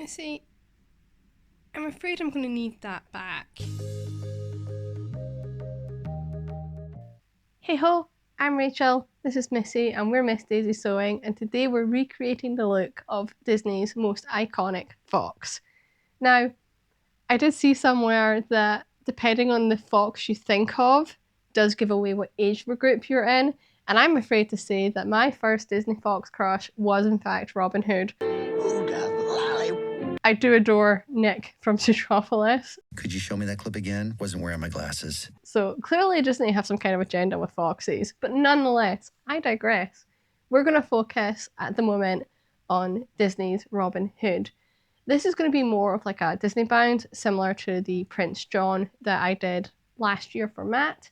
Let's see. I'm afraid I'm going to need that back. Hey ho, I'm Rachel, this is Missy, and we're Miss Daisy Sewing, and today we're recreating the look of Disney's most iconic fox. Now, I did see somewhere that depending on the fox you think of, does give away what age group you're in, and I'm afraid to say that my first Disney fox crush was in fact Robin Hood. I do adore Nick from Zootropolis. Could you show me that clip again? Wasn't wearing my glasses. So clearly Disney have some kind of agenda with foxes, but nonetheless, I digress. We're going to focus at the moment on Disney's Robin Hood. This is going to be more of like a Disney bound, similar to the Prince John that I did last year for Matt.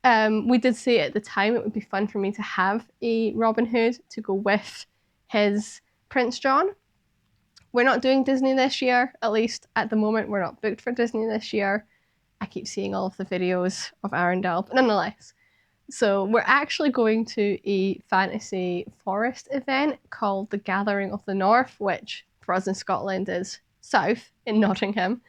We did say at the time it would be fun for me to have a Robin Hood to go with his Prince John. We're not doing Disney this year, at least at the moment. We're not booked for Disney this year. I keep seeing all of the videos of Arendelle, but nonetheless. So we're actually going to a fantasy forest event called the Gathering of the North, which for us in Scotland is south in Nottingham.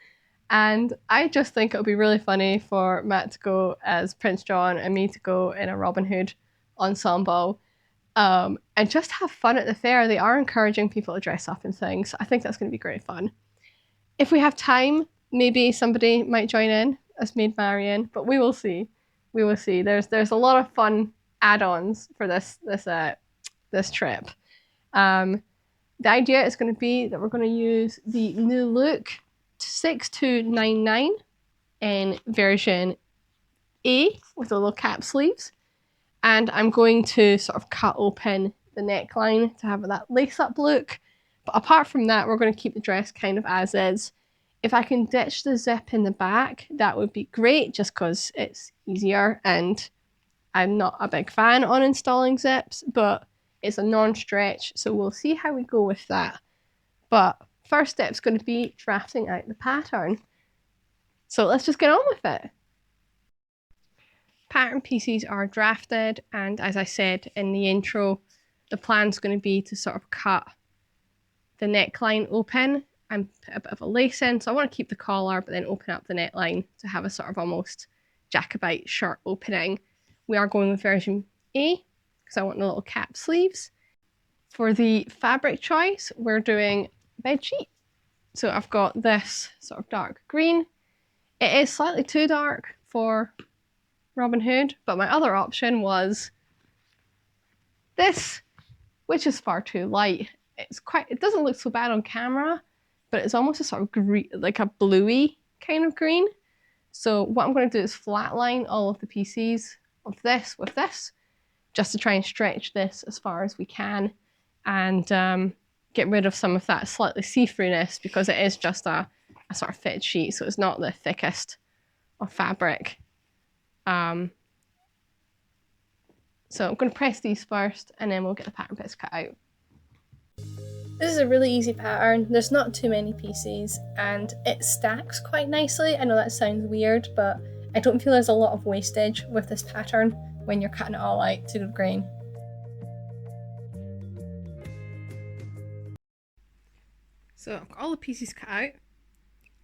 And I just think it would be really funny for Matt to go as Prince John and me to go in a Robin Hood ensemble. And just have fun at the fair. They are encouraging people to dress up and things. I think that's going to be great fun. If we have time, maybe somebody might join in as Maid Marian, but we will see. We will see. There's a lot of fun add-ons for this trip. The idea is going to be that we're going to use the new look 6299 in version A with the little cap sleeves. And I'm going to sort of cut open the neckline to have that lace-up look. But apart from that, we're going to keep the dress kind of as is. If I can ditch the zip in the back, that would be great, just because it's easier and I'm not a big fan on installing zips, but it's a non-stretch, so we'll see how we go with that. But first step's going to be drafting out the pattern. So let's just get on with it. Pattern pieces are drafted, and as I said in the intro, the plan's going to be to sort of cut the neckline open and put a bit of a lace in. So I want to keep the collar, but then open up the neckline to have a sort of almost Jacobite shirt opening. We are going with version A because I want the little cap sleeves. For the fabric choice, we're doing bedsheet. So I've got this sort of dark green. It is slightly too dark for Robin Hood, but my other option was this, which is far too light. It doesn't look so bad on camera, but it's almost a sort of green, like a bluey kind of green. So what I'm going to do is flatline all of the pieces of this with this, just to try and stretch this as far as we can and get rid of some of that slightly see-throughness, because it is just a sort of fitted sheet, so it's not the thickest of fabric. So I'm going to press these first and then we'll get the pattern bits cut out. This is a really easy pattern. There's not too many pieces and it stacks quite nicely. I know that sounds weird, but I don't feel there's a lot of wastage with this pattern when you're cutting it all out to the grain. So I've got all the pieces cut out.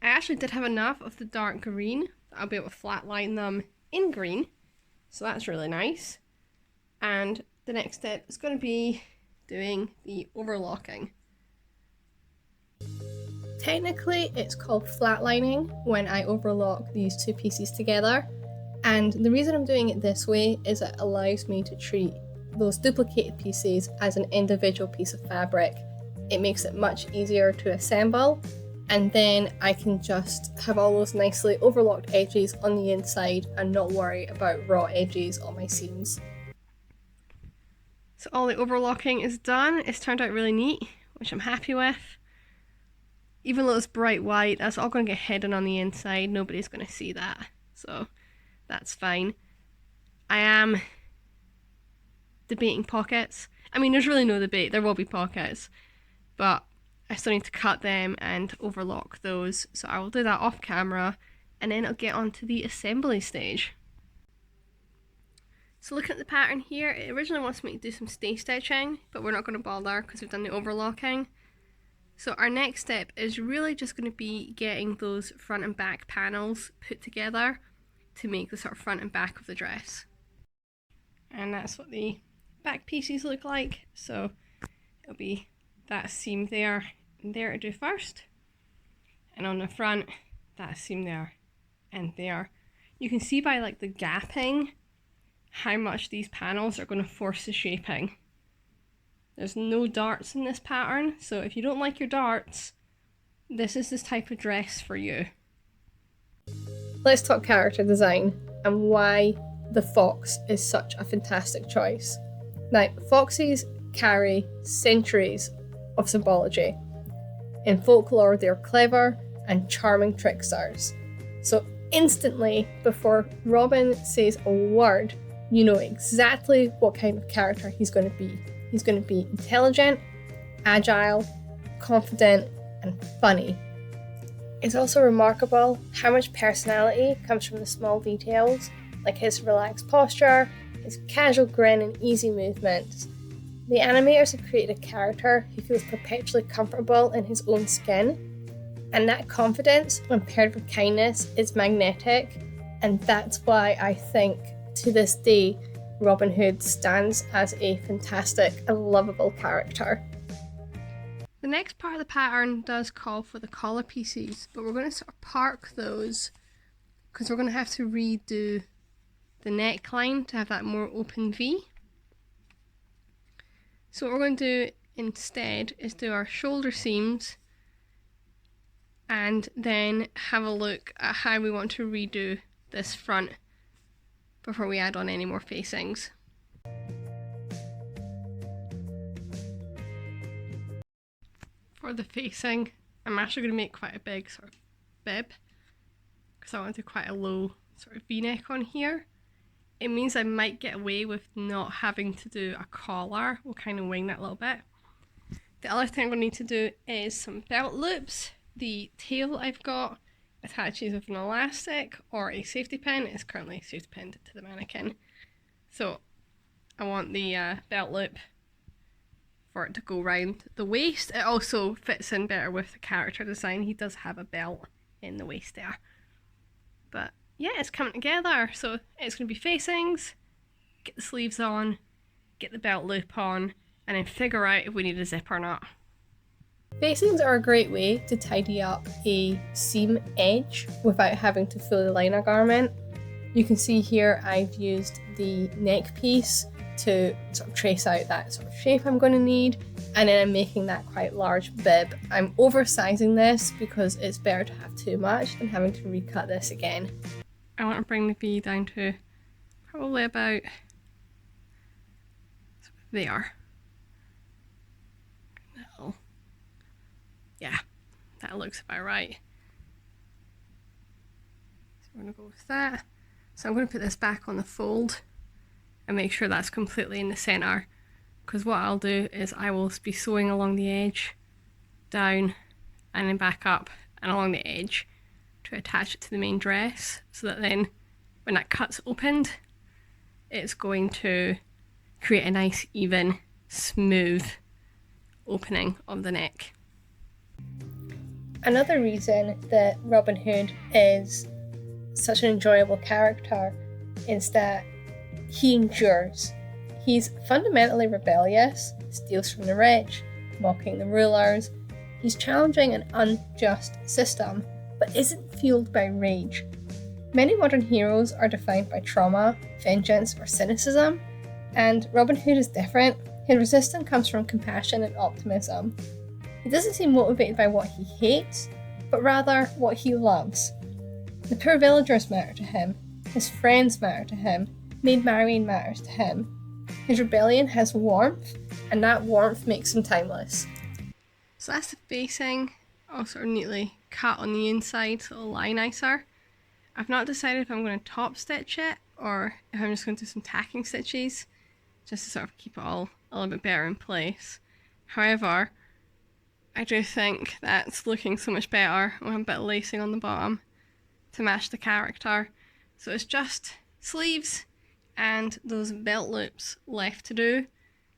I actually did have enough of the dark green that I'll be able to flatline them in green. So that's really nice. And the next step is going to be doing the overlocking. Technically, it's called flatlining when I overlock these two pieces together. And the reason I'm doing it this way is it allows me to treat those duplicated pieces as an individual piece of fabric. It makes it much easier to assemble, and then I can just have all those nicely overlocked edges on the inside and not worry about raw edges on my seams. So all the overlocking is done. It's turned out really neat, which I'm happy with. Even though it's bright white, that's all going to get hidden on the inside. Nobody's going to see that, so that's fine. I am debating pockets. I mean, there's really no debate. There will be pockets, but I still need to cut them and overlock those. So I will do that off camera, and then I'll get on to the assembly stage. So looking at the pattern here, it originally wants me to do some stay stitching, but we're not going to bother because we've done the overlocking. So our next step is really just going to be getting those front and back panels put together to make the sort of front and back of the dress. And that's what the back pieces look like. So it'll be that seam there and there to do first. And on the front, that seam there and there. You can see by like the gapping how much these panels are going to force the shaping. There's no darts in this pattern, so if you don't like your darts, this is this type of dress for you. Let's talk character design and why the fox is such a fantastic choice. Now, foxes carry centuries of symbology. In folklore, they're clever and charming tricksters. So instantly, before Robin says a word, you know exactly what kind of character he's going to be. He's going to be intelligent, agile, confident, and funny. It's also remarkable how much personality comes from the small details, like his relaxed posture, his casual grin and easy movements. The animators have created a character who feels perpetually comfortable in his own skin, and that confidence, when paired with kindness, is magnetic, and that's why I think, to this day, Robin Hood stands as a fantastic and lovable character. The next part of the pattern does call for the collar pieces, but we're going to sort of park those because we're going to have to redo the neckline to have that more open V. So what we're going to do instead is do our shoulder seams and then have a look at how we want to redo this front before we add on any more facings. For the facing, I'm actually going to make quite a big sort of bib because I want to do quite a low sort of V-neck on here. It means I might get away with not having to do a collar. We'll kind of wing that a little bit. The other thing I'm going to need to do is some belt loops. The tail I've got attaches with an elastic or a safety pin. It's currently safety pinned to the mannequin. So I want the belt loop for it to go round the waist. It also fits in better with the character design. He does have a belt in the waist there. But yeah, it's coming together. So it's going to be facings, get the sleeves on, get the belt loop on, and then figure out if we need a zip or not. Facings are a great way to tidy up a seam edge without having to fully line a garment. You can see here I've used the neck piece to sort of trace out that sort of shape I'm going to need, and then I'm making that quite large bib. I'm oversizing this because it's better to have too much than having to recut this again. I want to bring the V down to probably about there. Yeah, that looks about right. So we're going to go with that. So I'm going to put this back on the fold and make sure that's completely in the center, because what I'll do is I will be sewing along the edge, down, and then back up and along the edge to attach it to the main dress, so that then when that cut's opened, it's going to create a nice, even, smooth opening of the neck. Another reason that Robin Hood is such an enjoyable character is that he endures. He's fundamentally rebellious, steals from the rich, mocking the rulers. He's challenging an unjust system, but isn't fueled by rage. Many modern heroes are defined by trauma, vengeance, or cynicism, and Robin Hood is different. His resistance comes from compassion and optimism. He doesn't seem motivated by what he hates, but rather what he loves. The poor villagers matter to him, his friends matter to him, Maid Marian matters to him. His rebellion has warmth, and that warmth makes him timeless. So that's the facing, all sort of neatly cut on the inside, so it'll lie nicer. I've not decided if I'm going to top stitch it, or if I'm just going to do some tacking stitches, just to sort of keep it all a little bit better in place. However, I do think that's looking so much better with a bit of lacing on the bottom to match the character. So it's just sleeves and those belt loops left to do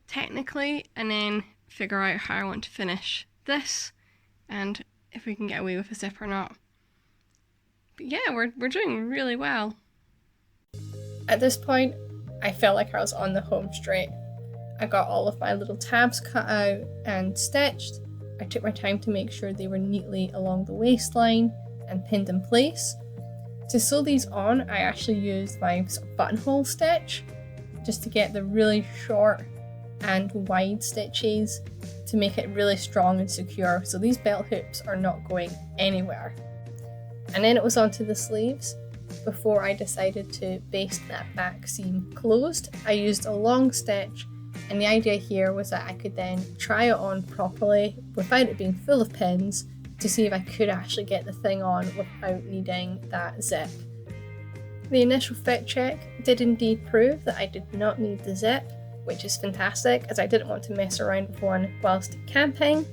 technically, and then figure out how I want to finish this and if we can get away with a zip or not. But yeah, we're doing really well. At this point, I felt like I was on the home straight. I got all of my little tabs cut out and stitched. I took my time to make sure they were neatly along the waistline and pinned in place. To sew these on, I actually used my sort of buttonhole stitch just to get the really short and wide stitches to make it really strong and secure, so these belt hoops are not going anywhere. And then it was onto the sleeves. Before I decided to baste that back seam closed, I used a long stitch, and the idea here was that I could then try it on properly without it being full of pins to see if I could actually get the thing on without needing that zip. The initial fit check did indeed prove that I did not need the zip, which is fantastic as I didn't want to mess around with one whilst camping,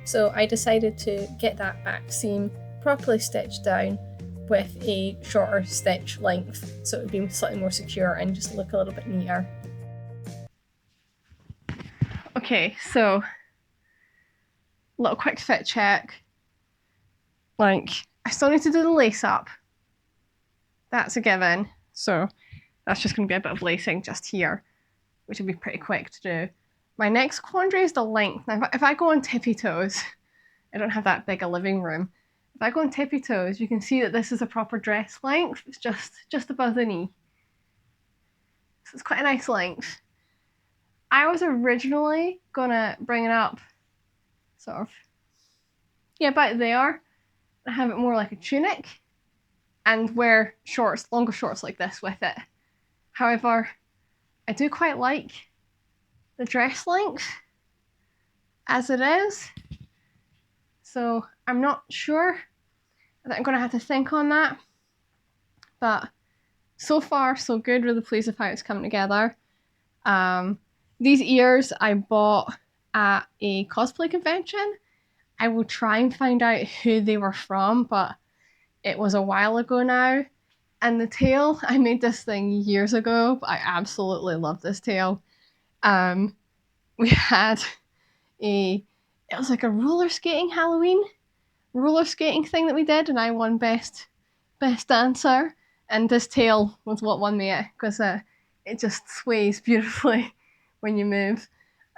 so I decided to get that back seam properly stitched down with a shorter stitch length so it would be slightly more secure and just look a little bit neater. Okay, so little quick fit check. Like, I still need to do the lace up. That's a given. So that's just going to be a bit of lacing just here, which will be pretty quick to do. My next quandary is the length. Now, if I go on tippy toes, I don't have that big a living room. If I go on tippy toes, you can see that this is a proper dress length. It's just above the knee. So it's quite a nice length. I was originally gonna bring it up sort of, yeah, about there, and have it more like a tunic and wear shorts, longer shorts like this with it. However, I do quite like the dress length as it is. So I'm not sure that I'm gonna have to think on that. But so far, so good. Really pleased with how it's come together. These ears I bought at a cosplay convention. I will try and find out who they were from, but it was a while ago now. And the tail, I made this thing years ago, but I absolutely love this tail. We had it was like a roller skating Halloween roller skating thing that we did, and I won best dancer. And this tail was what won me it, because it just sways beautifully when you move.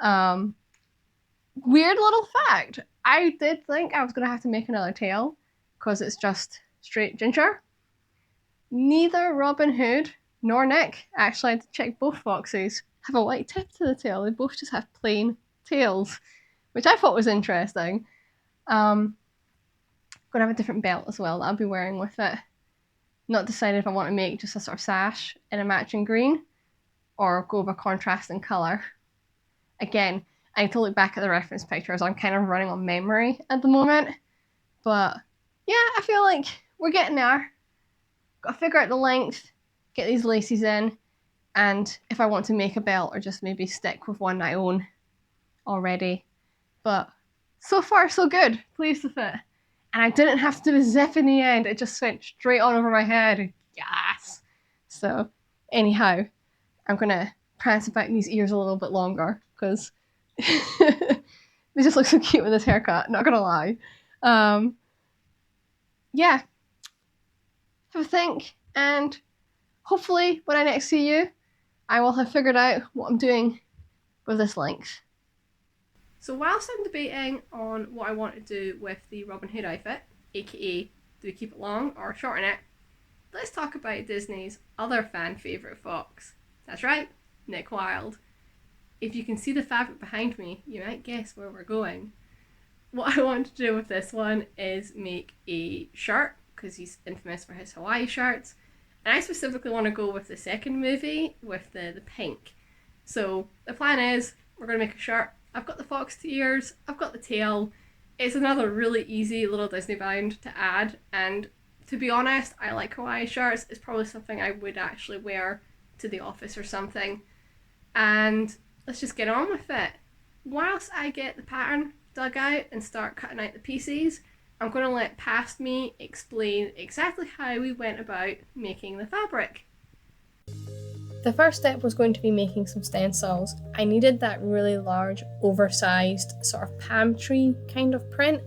Weird little fact, I did think I was going to have to make another tail because it's just straight ginger. Neither Robin Hood nor Nick, actually I had to check both foxes, have a white tip to the tail. They both just have plain tails, which I thought was interesting. Gonna have a different belt as well that I'll be wearing with it. Not decided if I want to make just a sort of sash in a matching green or go with a contrasting colour. Again, I need to look back at the reference pictures. I'm kind of running on memory at the moment. But yeah, I feel like we're getting there. Got to figure out the length, get these laces in, and if I want to make a belt or just maybe stick with one I own already. But so far, so good. Pleased with it. And I didn't have to do a zip in the end. It just went straight on over my head. Yes! So, anyhow, I'm going to prance about these ears a little bit longer because they just look so cute with this haircut, not going to lie. Yeah. Have a think, and hopefully when I next see you, I will have figured out what I'm doing with this length. So whilst I'm debating on what I want to do with the Robin Hood outfit, aka do we keep it long or shorten it, let's talk about Disney's other fan favourite fox. That's right, Nick Wilde. If you can see the fabric behind me, you might guess where we're going. What I want to do with this one is make a shirt, because he's infamous for his Hawaii shirts. And I specifically want to go with the second movie with the pink. So the plan is we're going to make a shirt. I've got the fox ears, I've got the tail. It's another really easy little Disney bound to add, and to be honest, I like Hawaii shirts. It's probably something I would actually wear to the office or something. And let's just get on with it. Whilst I get the pattern dug out and start cutting out the pieces, I'm going to let Past Me explain exactly how we went about making the fabric. The first step was going to be making some stencils. I needed that really large, oversized, sort of palm tree kind of print,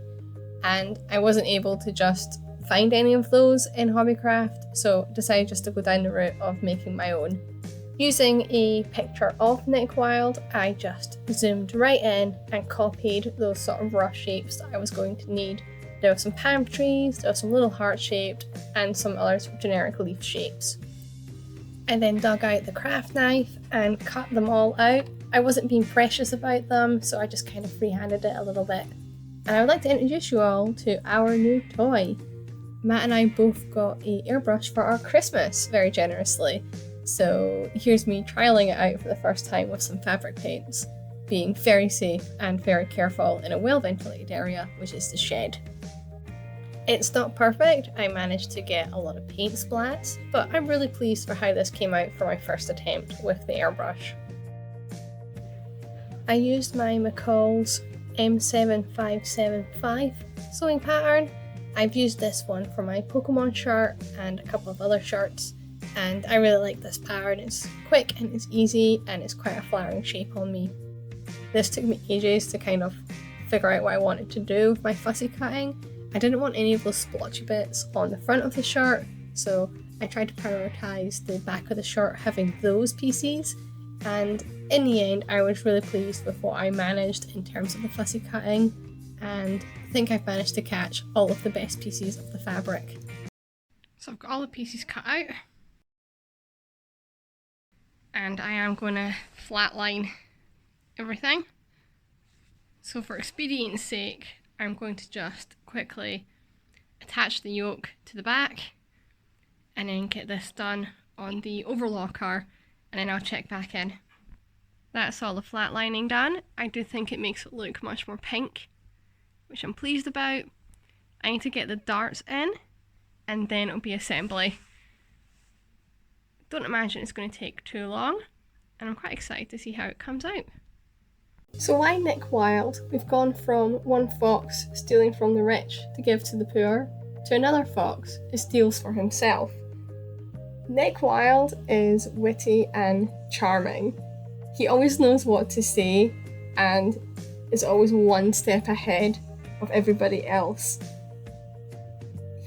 and I wasn't able to just find any of those in Hobbycraft, so decided just to go down the route of making my own. Using a picture of Nick Wilde, I just zoomed right in and copied those sort of rough shapes that I was going to need. There were some palm trees, there were some little heart-shaped, and some other generic leaf shapes. I then dug out the craft knife and cut them all out. I wasn't being precious about them, so I just kind of freehanded it a little bit. And I would like to introduce you all to our new toy. Matt and I both got an airbrush for our Christmas, very generously. So here's me trialing it out for the first time with some fabric paints, being very safe and very careful in a well-ventilated area, which is the shed. It's not perfect, I managed to get a lot of paint splats, but I'm really pleased for how this came out for my first attempt with the airbrush. I used my McCalls M757 sewing pattern. I've used this one for my Pokemon shirt and a couple of other shirts, and I really like this pattern. It's quick and it's easy and it's quite a flattering shape on me. This took me ages to kind of figure out what I wanted to do with my fussy cutting. I didn't want any of those splotchy bits on the front of the shirt, so I tried to prioritise the back of the shirt having those pieces, and in the end I was really pleased with what I managed in terms of the fussy cutting, and I think I've managed to catch all of the best pieces of the fabric. So I've got all the pieces cut out, and I am going to flatline everything. So for expedience sake, I'm going to just quickly attach the yoke to the back and then get this done on the overlocker, and then I'll check back in. That's all the flatlining done. I do think it makes it look much more pink, which I'm pleased about. I need to get the darts in and then it'll be assembly. Don't imagine it's going to take too long, and I'm quite excited to see how it comes out. So why Nick Wilde? We've gone from one fox stealing from the rich to give to the poor, to another fox who steals for himself. Nick Wilde is witty and charming. He always knows what to say and is always one step ahead of everybody else.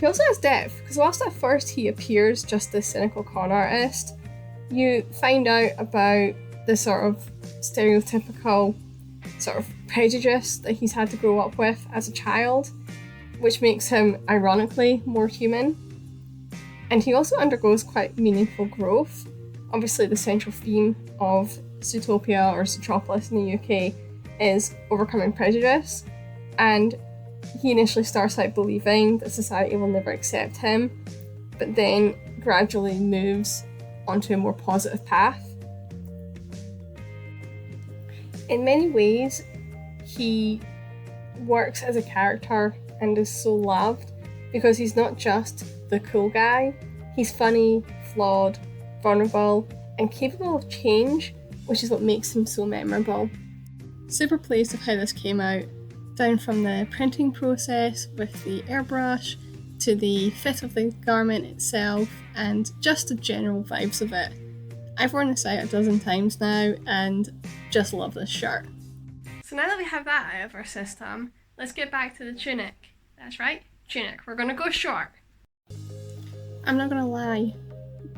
He also has depth, because whilst at first he appears just a cynical con artist, you find out about the sort of stereotypical sort of prejudice that he's had to grow up with as a child, which makes him ironically more human. And he also undergoes quite meaningful growth. Obviously the central theme of Zootopia or Zootropolis in the UK is overcoming prejudice, and he initially starts out believing that society will never accept him, but then gradually moves onto a more positive path. In many ways, he works as a character and is so loved because he's not just the cool guy. He's funny, flawed, vulnerable, and capable of change, which is what makes him so memorable. Super pleased with how this came out, down from the printing process with the airbrush to the fit of the garment itself and just the general vibes of it. I've worn this out a dozen times now and just love this shirt. So now that we have that out of our system, let's get back to the tunic. That's right, tunic. We're gonna go short. I'm not gonna lie,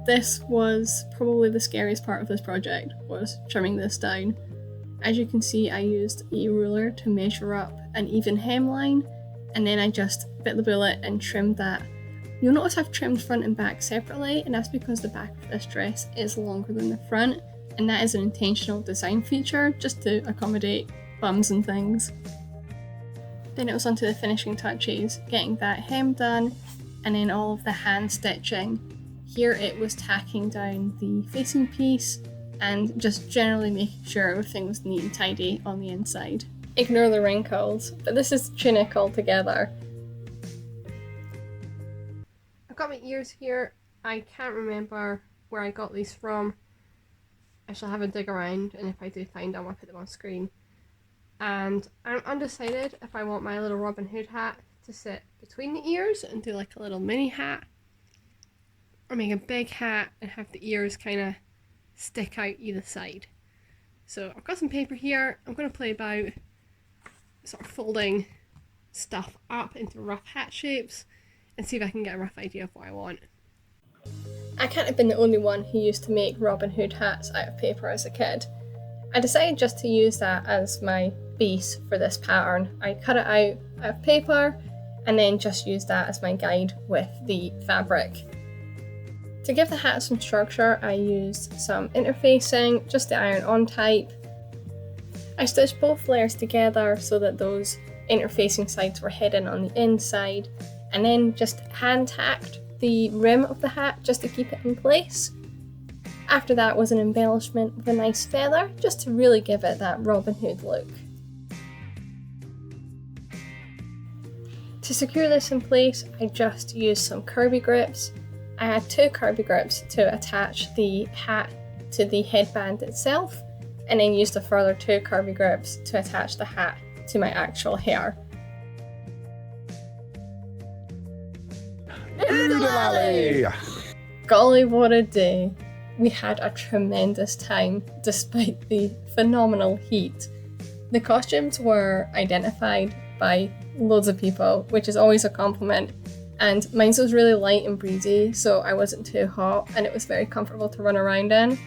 this was probably the scariest part of this project, was trimming this down. As you can see, I used a ruler to measure up an even hemline, and then I just bit the bullet and trimmed that. You'll notice I've trimmed front and back separately, and that's because the back of this dress is longer than the front, and that is an intentional design feature just to accommodate bums and things. Then it was onto the finishing touches, getting that hem done, and then all of the hand stitching. Here it was tacking down the facing piece and just generally making sure everything was neat and tidy on the inside. Ignore the wrinkles, but this is the tunic altogether. I've got my ears here. I can't remember where I got these from. I shall have a dig around, and if I do find them, I'll put them on screen. And I'm undecided if I want my little Robin Hood hat to sit between the ears and do like a little mini hat, or make a big hat and have the ears kind of stick out either side. So I've got some paper here. I'm going to play about sort of folding stuff up into rough hat shapes and see if I can get a rough idea of what I want. I can't have been the only one who used to make Robin Hood hats out of paper as a kid. I decided just to use that as my base for this pattern. I cut it out of paper and then just used that as my guide with the fabric. To give the hat some structure, I used some interfacing, just the iron-on type. I stitched both layers together so that those interfacing sides were hidden on the inside, and then just hand-tacked the rim of the hat just to keep it in place. After that was an embellishment with a nice feather, just to really give it that Robin Hood look. To secure this in place, I just used some Kirby grips. I had 2 Kirby grips to attach the hat to the headband itself, and then used a further 2 Kirby grips to attach the hat to my actual hair. Golly, what a day! We had a tremendous time despite the phenomenal heat. The costumes were identified by loads of people, which is always a compliment, and mine was really light and breezy, so I wasn't too hot and it was very comfortable to run around in.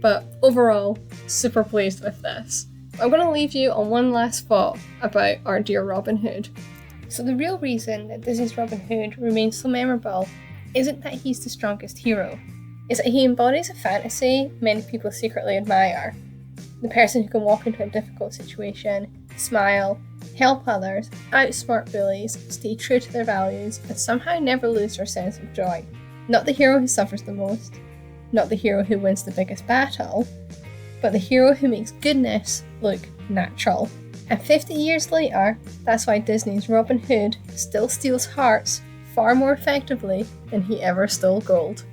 But overall, super pleased with this. I'm going to leave you on one last thought about our dear Robin Hood. So the real reason that Disney's Robin Hood remains so memorable isn't that he's the strongest hero, it's that he embodies a fantasy many people secretly admire. The person who can walk into a difficult situation, smile, help others, outsmart bullies, stay true to their values, and somehow never lose their sense of joy. Not the hero who suffers the most, not the hero who wins the biggest battle, but the hero who makes goodness look natural. And 50 years later, that's why Disney's Robin Hood still steals hearts far more effectively than he ever stole gold.